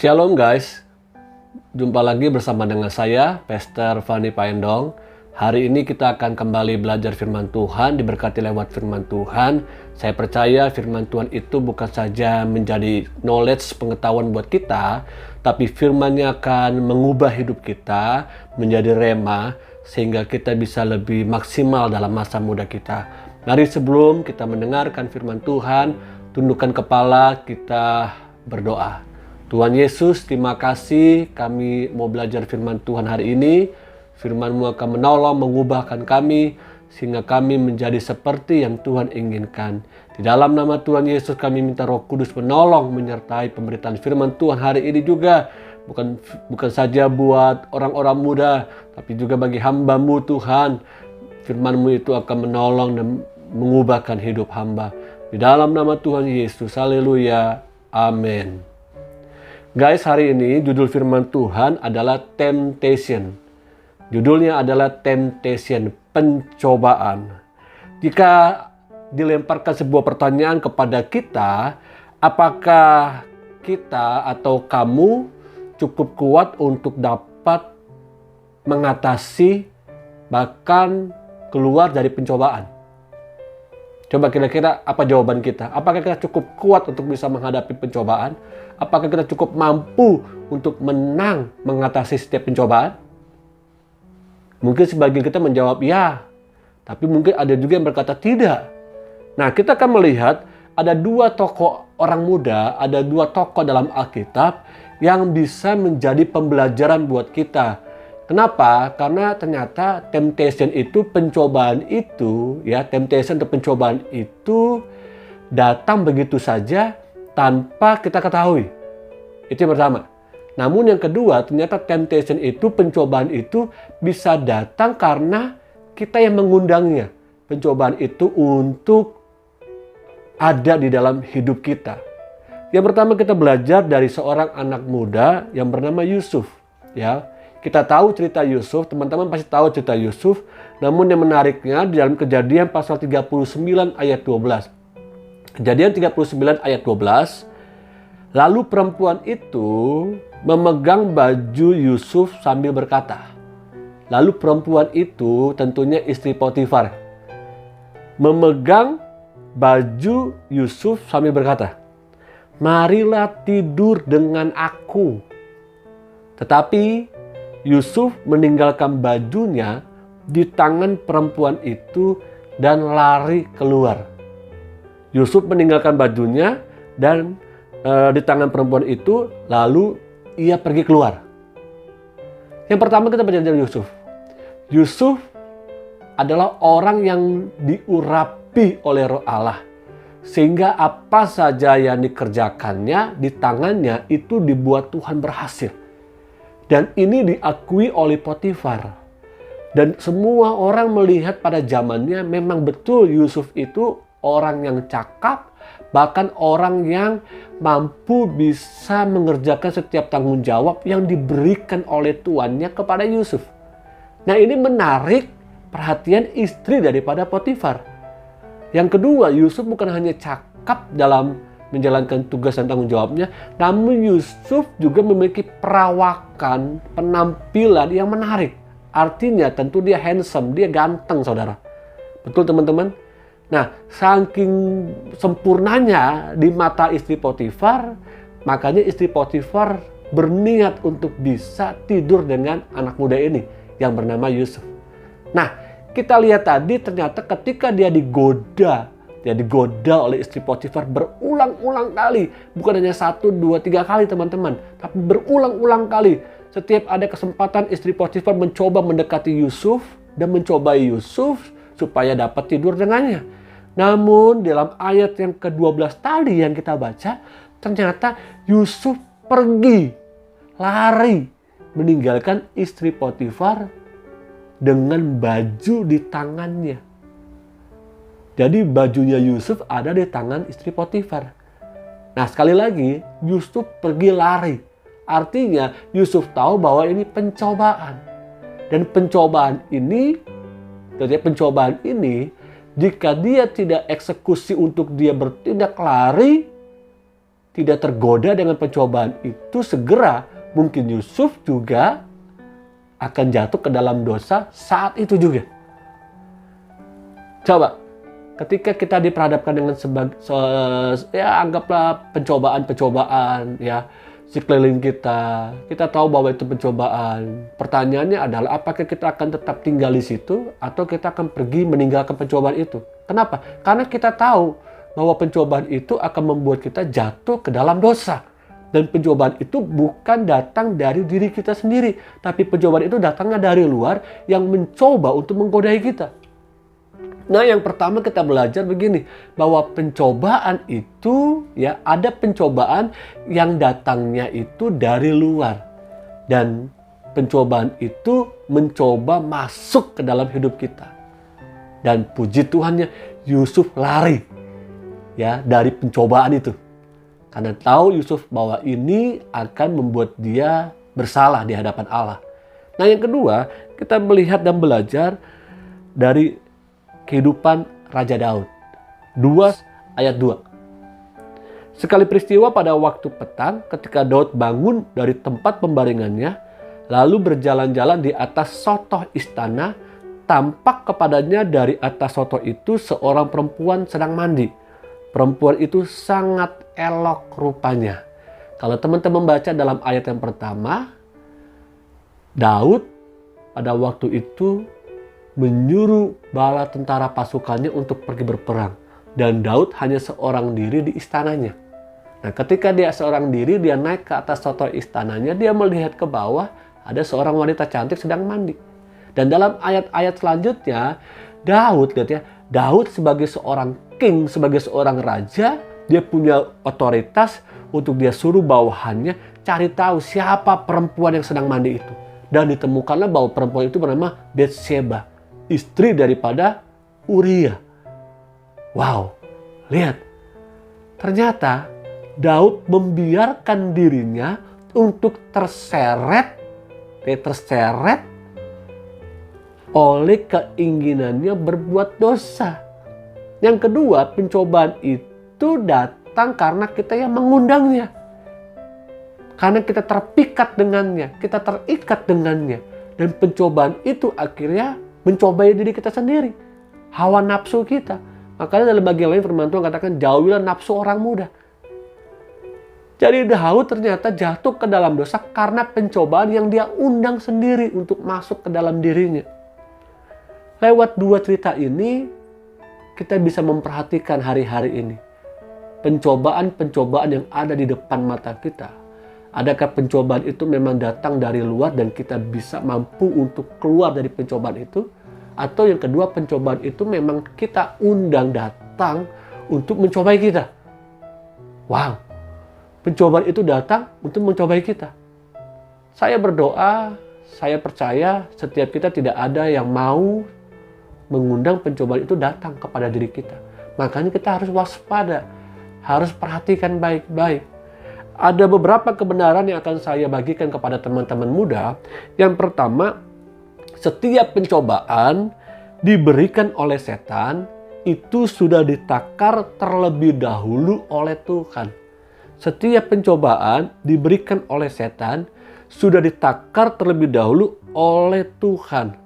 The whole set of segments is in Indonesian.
Shalom guys, jumpa lagi bersama dengan saya, Pastor Fani Paendong. Hari ini kita akan kembali belajar firman Tuhan, diberkati lewat firman Tuhan. Saya percaya firman Tuhan itu bukan saja menjadi knowledge, pengetahuan buat kita, tapi firman-Nya akan mengubah hidup kita menjadi rema, sehingga kita bisa lebih maksimal dalam masa muda kita. Mari sebelum kita mendengarkan firman Tuhan, tundukkan kepala, kita berdoa. Tuhan Yesus, terima kasih kami mau belajar firman Tuhan hari ini. Firman-Mu akan menolong, mengubahkan kami, sehingga kami menjadi seperti yang Tuhan inginkan. Di dalam nama Tuhan Yesus kami minta Roh Kudus menolong, menyertai pemberitaan firman Tuhan hari ini juga. Bukan saja buat orang-orang muda, tapi juga bagi hamba-Mu Tuhan. Firman-Mu itu akan menolong dan mengubahkan hidup hamba. Di dalam nama Tuhan Yesus, haleluya, amin. Guys, hari ini judul firman Tuhan adalah temptation. Judulnya adalah temptation, pencobaan. Jika dilemparkan sebuah pertanyaan kepada kita, apakah kita atau kamu cukup kuat untuk dapat mengatasi bahkan keluar dari pencobaan? Coba kira-kira apa jawaban kita? Apakah kita cukup kuat untuk bisa menghadapi pencobaan? Apakah kita cukup mampu untuk menang mengatasi setiap pencobaan? Mungkin sebagian kita menjawab ya, tapi mungkin ada juga yang berkata tidak. Nah, kita akan melihat ada dua tokoh orang muda, ada dua tokoh dalam Alkitab yang bisa menjadi pembelajaran buat kita. Kenapa? Karena ternyata temptation itu, pencobaan itu, temptation atau pencobaan itu datang begitu saja tanpa kita ketahui. Itu yang pertama. Namun yang kedua, ternyata temptation itu, pencobaan itu bisa datang karena kita yang mengundangnya. Pencobaan itu untuk ada di dalam hidup kita. Yang pertama kita belajar dari seorang anak muda yang bernama Yusuf. Kita tahu cerita Yusuf, teman-teman pasti tahu cerita Yusuf. Namun yang menariknya di dalam Kejadian pasal 39 ayat 12. Kejadian 39 ayat 12. Lalu perempuan itu memegang baju Yusuf sambil berkata. Lalu perempuan itu tentunya istri Potifar. Memegang baju Yusuf sambil berkata, "Marilah tidur dengan aku." Tetapi Yusuf meninggalkan bajunya di tangan perempuan itu dan lari keluar. Yusuf meninggalkan bajunya dan di tangan perempuan itu, lalu ia pergi keluar. Yang pertama kita belajar dari Yusuf. Yusuf adalah orang yang diurapi oleh Roh Allah. Sehingga apa saja yang dikerjakannya di tangannya itu dibuat Tuhan berhasil. Dan ini diakui oleh Potifar. Dan semua orang melihat pada zamannya memang betul Yusuf itu orang yang cakap. Bahkan orang yang mampu bisa mengerjakan setiap tanggung jawab yang diberikan oleh tuannya kepada Yusuf. Nah, ini menarik perhatian istri daripada Potifar. Yang kedua, Yusuf bukan hanya cakap dalam menjalankan tugas dan tanggung jawabnya, namun Yusuf juga memiliki perawakan, penampilan yang menarik. Artinya tentu dia handsome, dia ganteng saudara. Betul teman-teman? Nah, saking sempurnanya di mata istri Potifar, makanya istri Potifar berniat untuk bisa tidur dengan anak muda ini yang bernama Yusuf. Nah, kita lihat tadi ternyata ketika dia digoda oleh istri Potifar berulang-ulang kali. Bukan hanya 1, 2, 3 kali teman-teman. Tapi berulang-ulang kali. Setiap ada kesempatan istri Potifar mencoba mendekati Yusuf. Dan mencobai Yusuf supaya dapat tidur dengannya. Namun dalam ayat yang ke-12 tadi yang kita baca. Ternyata Yusuf pergi. Lari. Meninggalkan istri Potifar dengan baju di tangannya. Jadi bajunya Yusuf ada di tangan istri Potifar. Nah, sekali lagi Yusuf pergi lari. Artinya Yusuf tahu bahwa ini pencobaan. Dan pencobaan ini jika dia tidak eksekusi untuk dia bertindak lari, tidak tergoda dengan pencobaan itu, segera mungkin Yusuf juga akan jatuh ke dalam dosa saat itu juga. Coba, ketika kita diperhadapkan dengan anggaplah pencobaan-pencobaan ya, sekeliling kita tahu bahwa itu pencobaan. Pertanyaannya adalah apakah kita akan tetap tinggal di situ atau kita akan pergi meninggalkan pencobaan itu? Kenapa? Karena kita tahu bahwa pencobaan itu akan membuat kita jatuh ke dalam dosa. Dan pencobaan itu bukan datang dari diri kita sendiri, tapi pencobaan itu datangnya dari luar yang mencoba untuk menggodai kita. Nah, yang pertama kita belajar begini, bahwa pencobaan itu ya, ada pencobaan yang datangnya itu dari luar. Dan pencobaan itu mencoba masuk ke dalam hidup kita. Dan puji Tuhannya, Yusuf lari ya dari pencobaan itu. Karena tahu Yusuf bahwa ini akan membuat dia bersalah di hadapan Allah. Nah, yang kedua, kita melihat dan belajar dari kehidupan Raja Daud. 2 ayat 2. Sekali peristiwa pada waktu petang ketika Daud bangun dari tempat pembaringannya, lalu berjalan-jalan di atas sotoh istana, tampak kepadanya dari atas sotoh itu seorang perempuan sedang mandi. Perempuan itu sangat elok rupanya. Kalau teman-teman baca dalam ayat yang pertama, Daud pada waktu itu menyuruh bala tentara pasukannya untuk pergi berperang. Dan Daud hanya seorang diri di istananya. Nah, ketika dia seorang diri, dia naik ke atas sotoh istananya, dia melihat ke bawah, ada seorang wanita cantik sedang mandi. Dan dalam ayat-ayat selanjutnya, Daud, lihat ya, Daud sebagai seorang king, sebagai seorang raja, dia punya otoritas untuk dia suruh bawahannya cari tahu siapa perempuan yang sedang mandi itu. Dan ditemukanlah bahwa perempuan itu bernama Betsheba, istri daripada Uria. Wow, lihat. Ternyata Daud membiarkan dirinya untuk terseret oleh keinginannya berbuat dosa. Yang kedua, pencobaan itu datang karena kita yang mengundangnya. Karena kita terpikat dengannya, kita terikat dengannya. Dan pencobaan itu akhirnya mencobai diri kita sendiri. Hawa nafsu kita. Makanya dalam bagian lain firman Tuhan katakan, jauhilah nafsu orang muda. Jadi Daud ternyata jatuh ke dalam dosa karena pencobaan yang dia undang sendiri untuk masuk ke dalam dirinya. Lewat dua cerita ini, kita bisa memperhatikan hari-hari ini. Pencobaan-pencobaan yang ada di depan mata kita. Adakah pencobaan itu memang datang dari luar dan kita bisa mampu untuk keluar dari pencobaan itu? Atau yang kedua, pencobaan itu memang kita undang datang untuk mencobai kita. Wow, pencobaan itu datang untuk mencobai kita. Saya berdoa, saya percaya setiap kita tidak ada yang mau mengundang pencobaan itu datang kepada diri kita. Makanya kita harus waspada, harus perhatikan baik-baik. Ada beberapa kebenaran yang akan saya bagikan kepada teman-teman muda. Yang pertama, setiap pencobaan diberikan oleh setan itu sudah ditakar terlebih dahulu oleh Tuhan. Setiap pencobaan diberikan oleh setan sudah ditakar terlebih dahulu oleh Tuhan.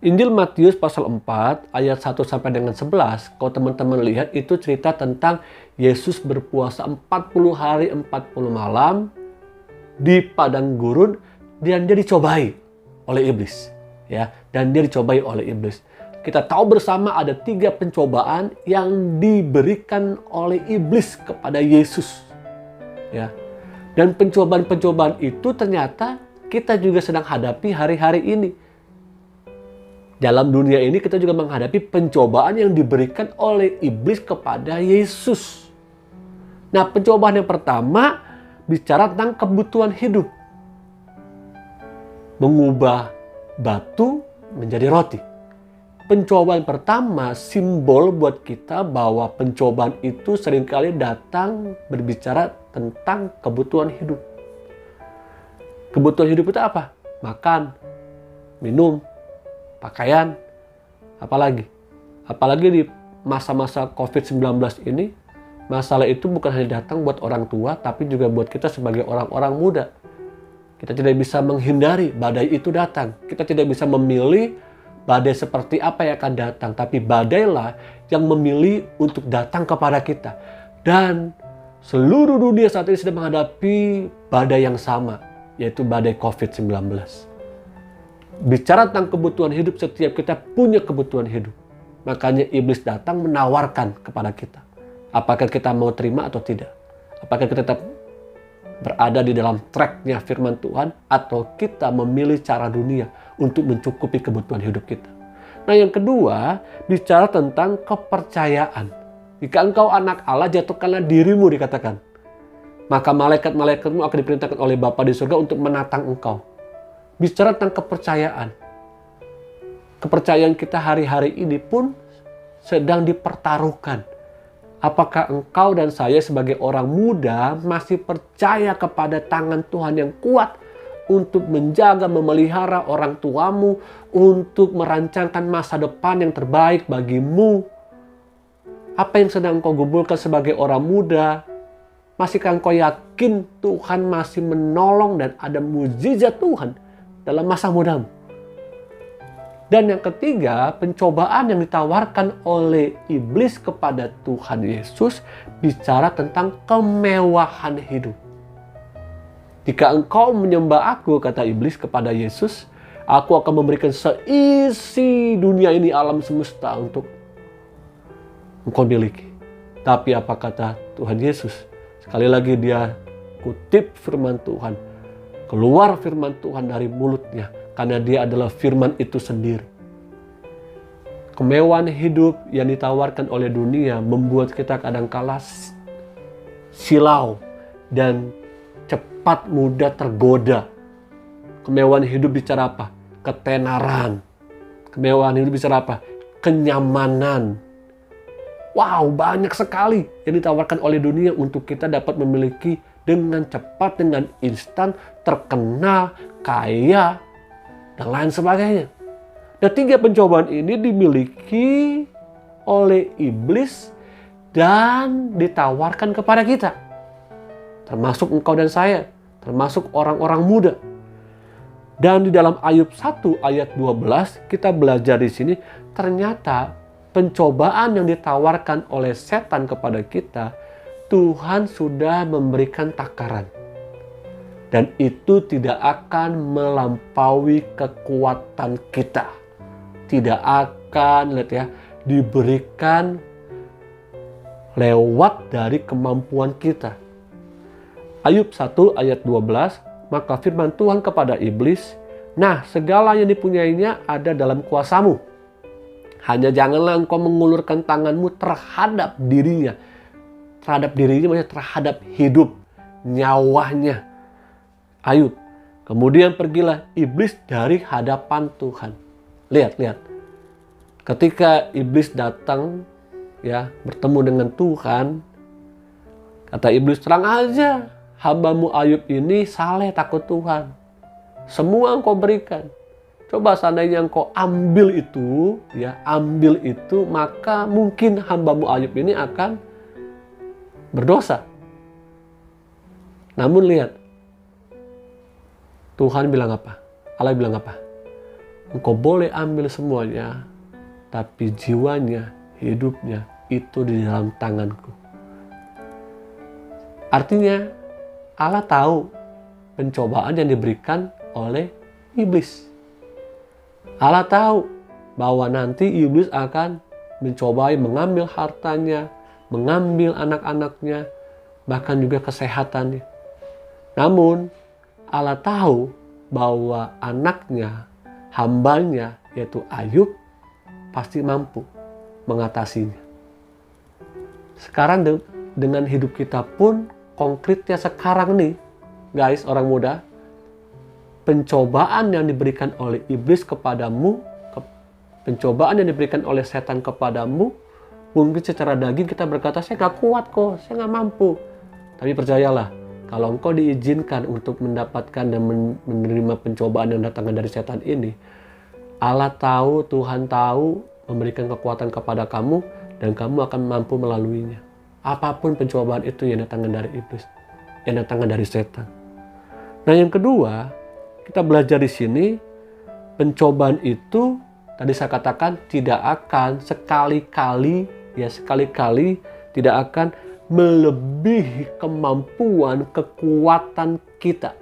Injil Matius pasal 4 ayat 1 sampai dengan 11, kalau teman-teman lihat itu cerita tentang Yesus berpuasa 40 hari 40 malam di padang gurun dan dia dicobai oleh iblis, ya, dan dia dicobai oleh iblis. Kita tahu bersama ada 3 pencobaan yang diberikan oleh iblis kepada Yesus, ya. Dan pencobaan-pencobaan itu ternyata kita juga sedang hadapi hari-hari ini. Dalam dunia ini kita juga menghadapi pencobaan yang diberikan oleh iblis kepada Yesus. Nah, pencobaan yang pertama bicara tentang kebutuhan hidup. Mengubah batu menjadi roti. Pencobaan pertama simbol buat kita bahwa pencobaan itu seringkali datang berbicara tentang kebutuhan hidup. Kebutuhan hidup itu apa? Makan, minum, pakaian, apalagi di masa-masa COVID-19 ini, Masalah itu bukan hanya datang buat orang tua, tapi juga buat kita sebagai orang-orang muda. Kita tidak bisa menghindari badai itu datang. Kita tidak bisa memilih badai seperti apa yang akan datang. Tapi badailah yang memilih untuk datang kepada kita. Dan seluruh dunia saat ini sedang menghadapi badai yang sama, yaitu badai COVID-19. Bicara tentang kebutuhan hidup, setiap kita punya kebutuhan hidup. Makanya iblis datang menawarkan kepada kita. Apakah kita mau terima atau tidak? Apakah kita tetap berada di dalam tracknya firman Tuhan, atau kita memilih cara dunia untuk mencukupi kebutuhan hidup kita? Nah, yang kedua, bicara tentang kepercayaan. Jika engkau anak Allah, jatuhkanlah dirimu, dikatakan. Maka malaikat-malaikatmu akan diperintahkan oleh Bapa di surga untuk menatang engkau. Bicara tentang kepercayaan. Kepercayaan kita hari-hari ini pun sedang dipertaruhkan. Apakah engkau dan saya sebagai orang muda masih percaya kepada tangan Tuhan yang kuat untuk menjaga, memelihara orang tuamu, untuk merancangkan masa depan yang terbaik bagimu? Apa yang sedang engkau gumulkan sebagai orang muda? Masihkah engkau yakin Tuhan masih menolong dan ada mukjizat Tuhan dalam masa mudamu? Dan yang ketiga, pencobaan yang ditawarkan oleh iblis kepada Tuhan Yesus bicara tentang kemewahan hidup. Jika engkau menyembah aku, kata iblis kepada Yesus, aku akan memberikan seisi dunia ini, alam semesta untuk engkau miliki. Tapi apa kata Tuhan Yesus? Sekali lagi dia kutip firman Tuhan. Keluar firman Tuhan dari mulutnya. Karena dia adalah firman itu sendiri. Kemewahan hidup yang ditawarkan oleh dunia membuat kita kadangkala silau dan cepat mudah tergoda. Kemewahan hidup bicara apa? Ketenaran. Kemewahan hidup bicara apa? Kenyamanan. Wow, banyak sekali yang ditawarkan oleh dunia untuk kita dapat memiliki dengan cepat, dengan instan, terkenal, kaya, dan lain sebagainya. Nah, 3 pencobaan ini dimiliki oleh iblis dan ditawarkan kepada kita. Termasuk engkau dan saya, termasuk orang-orang muda. Dan di dalam Ayub 1 ayat 12 kita belajar di sini, ternyata pencobaan yang ditawarkan oleh setan kepada kita, Tuhan sudah memberikan takaran. Dan itu tidak akan melampaui kekuatan kita. Tidak akan, lihat ya, diberikan lewat dari kemampuan kita. Ayub 1 ayat 12, maka firman Tuhan kepada iblis, nah segala yang dipunyainya ada dalam kuasamu. Hanya janganlah engkau mengulurkan tanganmu terhadap dirinya. Terhadap dirinya maksudnya terhadap hidup, nyawanya. Ayub. Kemudian pergilah iblis dari hadapan Tuhan. Lihat. Ketika iblis datang, ya, bertemu dengan Tuhan, kata iblis, terang aja, hambamu Ayub ini saleh takut Tuhan. Semua engkau berikan. Coba seandainya engkau ambil itu, maka mungkin hambamu Ayub ini akan berdosa. Namun lihat, Tuhan bilang apa? Allah bilang apa? Engkau boleh ambil semuanya, tapi jiwanya, hidupnya itu di dalam tanganku. Artinya Allah tahu pencobaan yang diberikan oleh iblis. Allah tahu bahwa nanti iblis akan mencobai mengambil hartanya, mengambil anak-anaknya, bahkan juga kesehatannya. Namun Allah tahu bahwa anaknya, hambanya, yaitu Ayub, pasti mampu mengatasinya. Sekarang dengan hidup kita pun, konkretnya sekarang nih, guys, orang muda, pencobaan yang diberikan oleh iblis kepadamu, pencobaan yang diberikan oleh setan kepadamu, mungkin secara daging kita berkata, saya gak kuat kok, saya gak mampu. Tapi percayalah, kalau engkau diizinkan untuk mendapatkan dan menerima pencobaan yang datang dari setan ini, Allah tahu, Tuhan tahu, memberikan kekuatan kepada kamu, dan kamu akan mampu melaluinya. Apapun pencobaan itu yang datangkan dari iblis, yang datangkan dari setan. Nah, yang kedua, kita belajar di sini, pencobaan itu tadi saya katakan tidak akan sekali-kali tidak akan melebihi kemampuan kekuatan kita.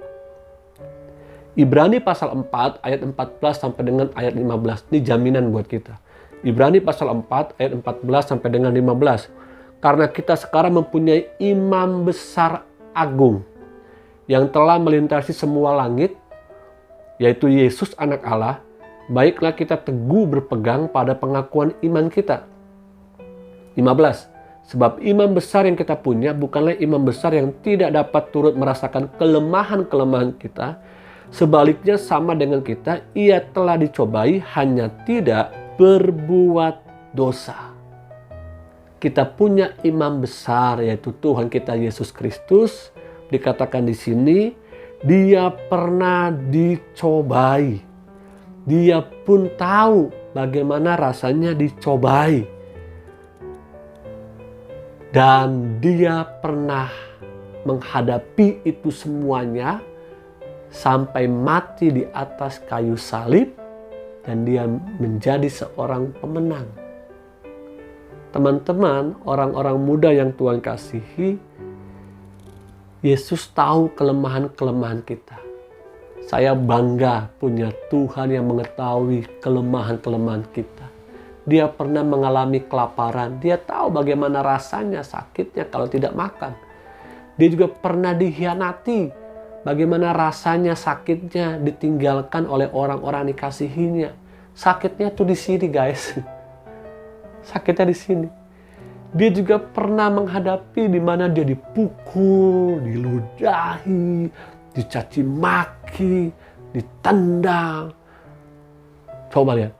Ibrani pasal 4 ayat 14 sampai dengan ayat 15. Ini jaminan buat kita. Ibrani pasal 4 ayat 14 sampai dengan 15. Karena kita sekarang mempunyai imam besar agung yang telah melintasi semua langit, yaitu Yesus anak Allah, baiklah kita teguh berpegang pada pengakuan iman kita. 15. Sebab imam besar yang kita punya bukanlah imam besar yang tidak dapat turut merasakan kelemahan-kelemahan kita. Sebaliknya sama dengan kita, ia telah dicobai hanya tidak berbuat dosa. Kita punya imam besar yaitu Tuhan kita Yesus Kristus. Dikatakan di sini, dia pernah dicobai. Dia pun tahu bagaimana rasanya dicobai. Dan dia pernah menghadapi itu semuanya sampai mati di atas kayu salib, dan dia menjadi seorang pemenang. Teman-teman, orang-orang muda yang Tuhan kasihi, Yesus tahu kelemahan-kelemahan kita. Saya bangga punya Tuhan yang mengetahui kelemahan-kelemahan kita. Dia pernah mengalami kelaparan. Dia tahu bagaimana rasanya sakitnya kalau tidak makan. Dia juga pernah dikhianati. Bagaimana rasanya sakitnya ditinggalkan oleh orang-orang dikasihinya. Sakitnya tuh di sini, guys. Sakitnya di sini. Dia juga pernah menghadapi di mana dia dipukul, diludahi, dicaci maki, ditendang. Coba lihat.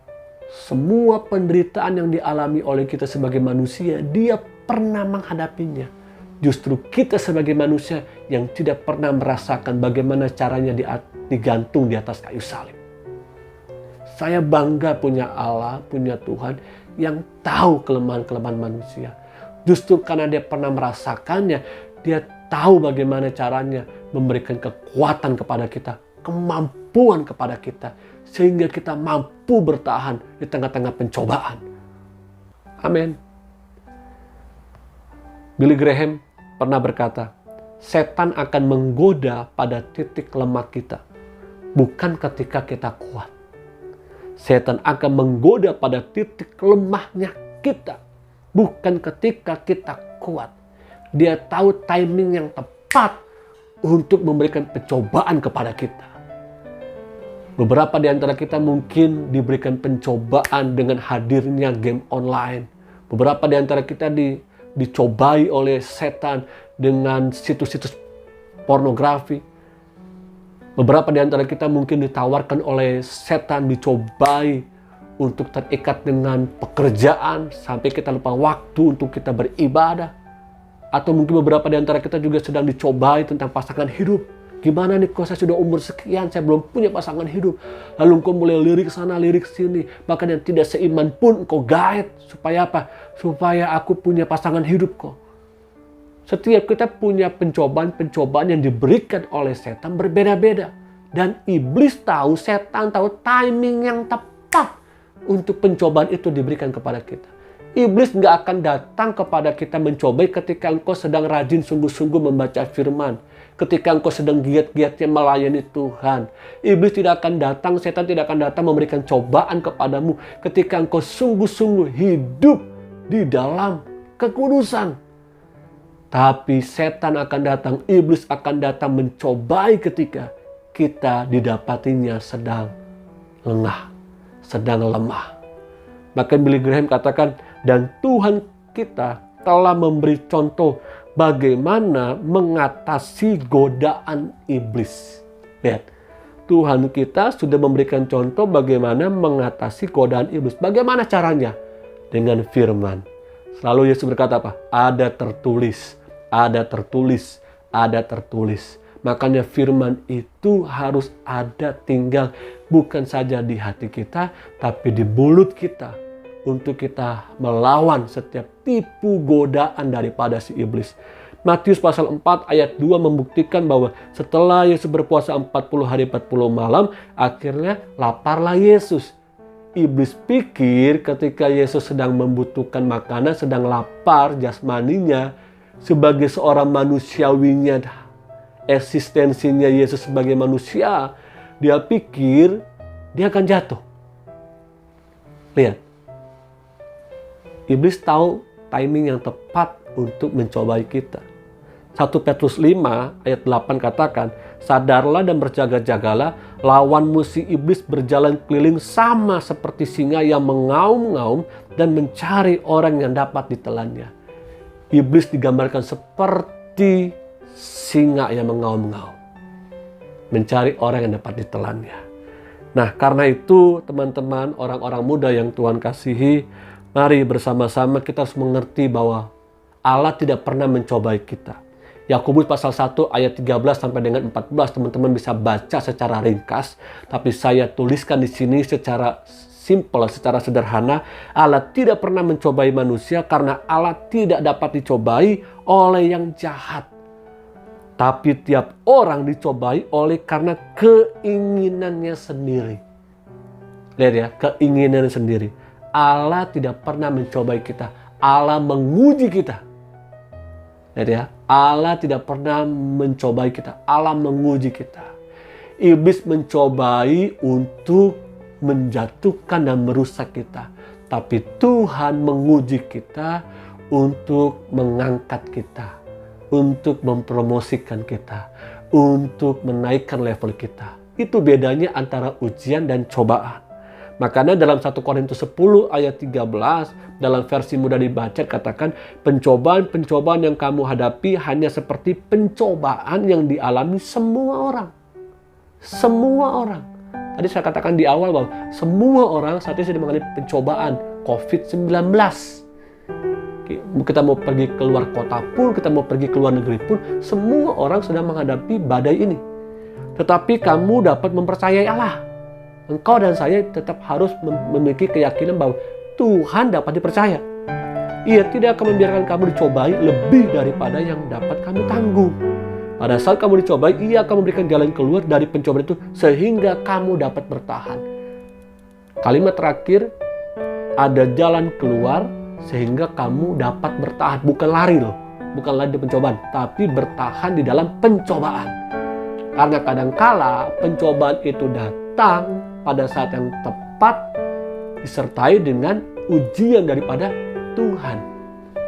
Semua penderitaan yang dialami oleh kita sebagai manusia, dia pernah menghadapinya. Justru kita sebagai manusia yang tidak pernah merasakan bagaimana caranya digantung di atas kayu salib. Saya bangga punya Allah, punya Tuhan yang tahu kelemahan-kelemahan manusia. Justru karena dia pernah merasakannya, dia tahu bagaimana caranya memberikan kekuatan kepada kita, kemampuan kepada kita, sehingga kita mampu bertahan di tengah-tengah pencobaan. Amin. Billy Graham pernah berkata, setan akan menggoda pada titik lemah kita, bukan ketika kita kuat. Setan akan menggoda pada titik lemahnya kita, bukan ketika kita kuat. Dia tahu timing yang tepat untuk memberikan pencobaan kepada kita. Beberapa di antara kita mungkin diberikan pencobaan dengan hadirnya game online. Beberapa di antara kita dicobai oleh setan dengan situs-situs pornografi. Beberapa di antara kita mungkin ditawarkan oleh setan, dicobai untuk terikat dengan pekerjaan sampai kita lupa waktu untuk kita beribadah. Atau mungkin beberapa di antara kita juga sedang dicobai tentang pasangan hidup. Gimana nih, kok saya sudah umur sekian, saya belum punya pasangan hidup. Lalu engkau mulai lirik sana, lirik sini. Bahkan yang tidak seiman pun engkau gaet. Supaya apa? Supaya aku punya pasangan hidup kok. Setiap kita punya pencobaan-pencobaan yang diberikan oleh setan berbeda-beda. Dan iblis tahu, setan tahu timing yang tepat untuk pencobaan itu diberikan kepada kita. Iblis gak akan datang kepada kita mencobai ketika engkau sedang rajin sungguh-sungguh membaca firman. Ketika engkau sedang giat-giatnya melayani Tuhan. Iblis tidak akan datang, setan tidak akan datang memberikan cobaan kepadamu ketika engkau sungguh-sungguh hidup di dalam kekudusan. Tapi setan akan datang, iblis akan datang mencobai ketika kita didapatinya sedang lengah, sedang lemah. Bahkan Billy Graham katakan, dan Tuhan kita telah memberi contoh bagaimana mengatasi godaan iblis. Lihat, Tuhan kita sudah memberikan contoh bagaimana mengatasi godaan iblis. Bagaimana caranya? Dengan firman. Selalu Yesus berkata apa? Ada tertulis, ada tertulis, ada tertulis. Makanya firman itu harus ada tinggal bukan saja di hati kita, tapi di mulut kita. untuk kita melawan setiap tipu godaan daripada si iblis. Matius pasal 4 ayat 2 membuktikan bahwa setelah Yesus berpuasa 40 hari 40 malam, akhirnya laparlah Yesus. Iblis pikir ketika Yesus sedang membutuhkan makanan, sedang lapar jasmaninya, sebagai seorang manusiawinya, eksistensinya Yesus sebagai manusia, dia pikir dia akan jatuh. Lihat, iblis tahu timing yang tepat untuk mencobai kita. 1 Petrus 5 ayat 8 katakan, sadarlah dan berjaga-jagalah, lawanmu si iblis berjalan keliling sama seperti singa yang mengaum-ngaum dan mencari orang yang dapat ditelannya. Iblis digambarkan seperti singa yang mengaum-ngaum, mencari orang yang dapat ditelannya. Nah, karena itu teman-teman, orang-orang muda yang Tuhan kasihi, mari bersama-sama kita harus mengerti bahwa Allah tidak pernah mencobai kita. Yakobus pasal 1 ayat 13 sampai dengan 14 teman-teman bisa baca secara ringkas, tapi saya tuliskan di sini secara simpel, secara sederhana. Allah tidak pernah mencobai manusia karena Allah tidak dapat dicobai oleh yang jahat. Tapi tiap orang dicobai oleh karena keinginannya sendiri. Lihat ya, keinginannya sendiri. Allah tidak pernah mencobai kita. Allah menguji kita. Lihat ya, Allah tidak pernah mencobai kita. Allah menguji kita. Iblis mencobai untuk menjatuhkan dan merusak kita. Tapi Tuhan menguji kita untuk mengangkat kita, untuk mempromosikan kita, untuk menaikkan level kita. Itu bedanya antara ujian dan cobaan. Makanya dalam 1 Korintus 10 ayat 13, dalam versi mudah dibaca katakan, pencobaan-pencobaan yang kamu hadapi hanya seperti pencobaan yang dialami semua orang. Semua orang. Tadi saya katakan di awal bahwa semua orang saat ini sedang mengalami pencobaan COVID-19. Kita mau pergi keluar kota pun, kita mau pergi ke luar negeri pun, semua orang sedang menghadapi badai ini. Tetapi kamu dapat mempercayai Allah. Engkau dan saya tetap harus memiliki keyakinan bahwa Tuhan dapat dipercaya. Ia tidak akan membiarkan kamu dicobai lebih daripada yang dapat kamu tanggung. Pada saat kamu dicobai, Ia akan memberikan jalan keluar dari pencobaan itu sehingga kamu dapat bertahan. Kalimat terakhir, ada jalan keluar sehingga kamu dapat bertahan. Bukan lari loh, bukan lari di pencobaan, tapi bertahan di dalam pencobaan. Karena kadangkala pencobaan itu datang pada saat yang tepat, disertai dengan ujian daripada Tuhan.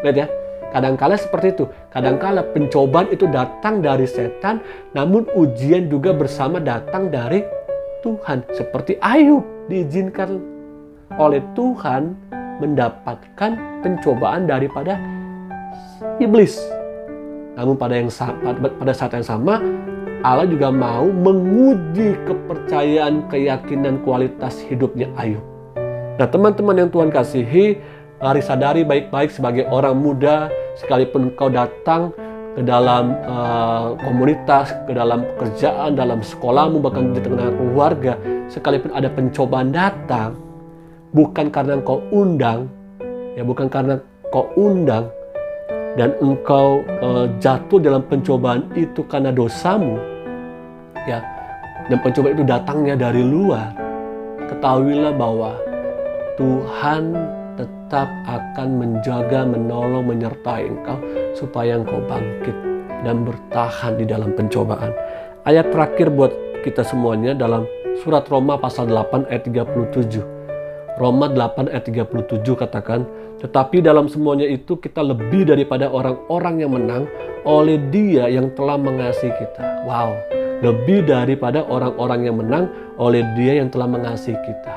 Lihat ya, kadangkala seperti itu. Kadangkala pencobaan itu datang dari setan, namun ujian juga bersama datang dari Tuhan. Seperti Ayub diizinkan oleh Tuhan mendapatkan pencobaan daripada iblis. Namun pada saat yang sama, Allah juga mau menguji kepercayaan, keyakinan, kualitas hidupnya Ayub. Nah, teman-teman yang Tuhan kasihi, mari sadari baik-baik sebagai orang muda, sekalipun engkau datang ke dalam komunitas, ke dalam pekerjaan, dalam sekolahmu, bahkan di tengah keluarga, sekalipun ada pencobaan datang, bukan karena engkau undang, bukan karena engkau undang, dan engkau jatuh dalam pencobaan itu karena dosamu, dan pencobaan itu datangnya dari luar, ketahuilah bahwa Tuhan tetap akan menjaga, menolong, menyertai engkau supaya engkau bangkit dan bertahan di dalam pencobaan. Ayat terakhir buat kita semuanya dalam surat Roma pasal 8 ayat 37. Roma 8 ayat 37 katakan, tetapi dalam semuanya itu kita lebih daripada orang-orang yang menang oleh Dia yang telah mengasihi kita. Wow, lebih daripada orang-orang yang menang oleh Dia yang telah mengasihi kita.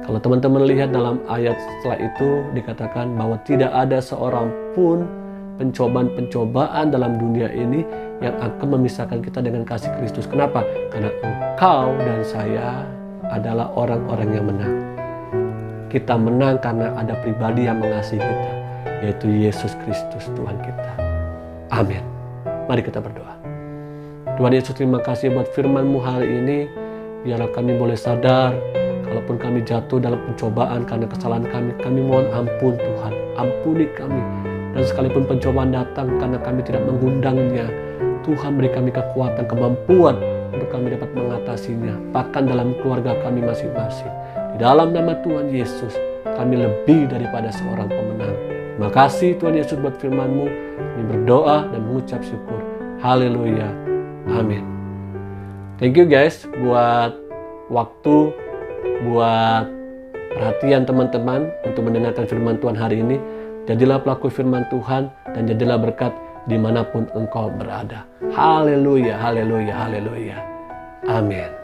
Kalau teman-teman lihat dalam ayat setelah itu dikatakan bahwa tidak ada seorang pun pencobaan-pencobaan dalam dunia ini yang akan memisahkan kita dengan kasih Kristus. Kenapa? Karena engkau dan saya adalah orang-orang yang menang. Kita menang karena ada pribadi yang mengasihi kita, yaitu Yesus Kristus Tuhan kita. Amin. Mari kita berdoa. Tuhan Yesus, terima kasih buat firman-Mu hari ini. Biarlah kami boleh sadar Kalaupun kami jatuh dalam pencobaan karena kesalahan kami mohon ampun Tuhan. Ampuni kami. Dan sekalipun pencobaan datang karena kami tidak mengundangnya, Tuhan beri kami kekuatan, kemampuan untuk kami dapat mengatasinya. Bahkan dalam keluarga kami masing-masing. Di dalam nama Tuhan Yesus, kami lebih daripada seorang pemenang. Terima kasih Tuhan Yesus buat firman-Mu. Kami berdoa dan mengucap syukur. Haleluya. Amin. Thank you guys buat waktu, buat perhatian teman-teman untuk mendengarkan firman Tuhan hari ini. Jadilah pelaku firman Tuhan dan jadilah berkat dimanapun engkau berada. Haleluya, haleluya, haleluya. Amin.